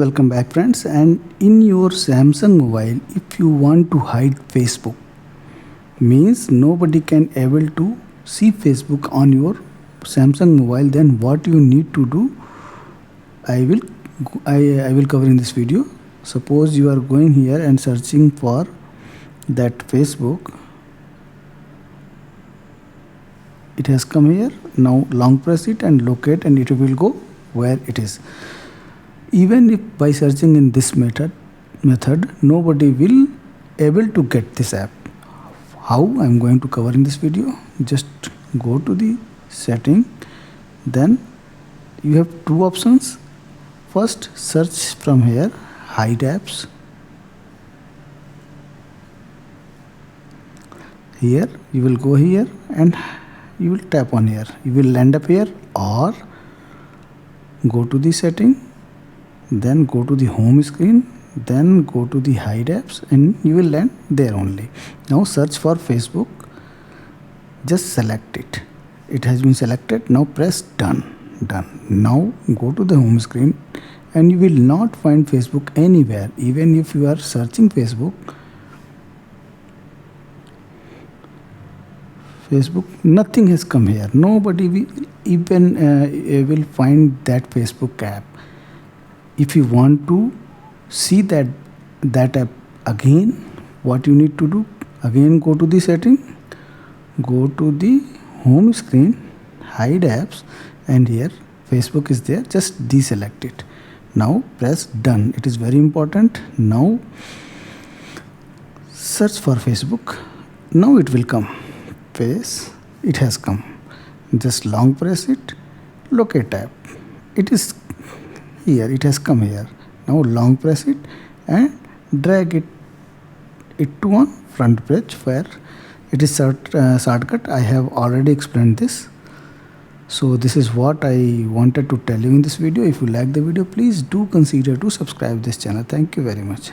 Welcome back friends, and in your Samsung mobile if you want to hide Facebook, means nobody can able to see Facebook on your Samsung mobile, then what you need to do I will cover in this video. Suppose you are going here and searching for that Facebook. It has come here. Now long press it and locate, and it will go where it is. Even if by searching in this method nobody will able to get this app. How I'm going to cover in this video. Just go to the setting, then you have two options. First, search from here hide apps. Here you will go here and you will tap on here. You will land up here, or go to the setting, then go to the home screen, then go to the hide apps, and you will land there only. Now search for Facebook. Just select it. It has been selected. Now press done. Now go to the home screen, and you will not find Facebook anywhere. Even if you are searching Facebook, nothing has come here. Nobody will even will find that Facebook app. If you want to see that app again, what you need to do, again go to the setting, go to the home screen, hide apps, and here Facebook is there. Just deselect it. Now press done. It is very important. Now search for Facebook. Now it will come. It has come. Just long press it, locate app. It is here. It has come here. Now long press it and drag it to on front page where it is shortcut. I have already explained this. So this is what I wanted to tell you in this video. If you like the video, please do consider to subscribe this channel. Thank you very much.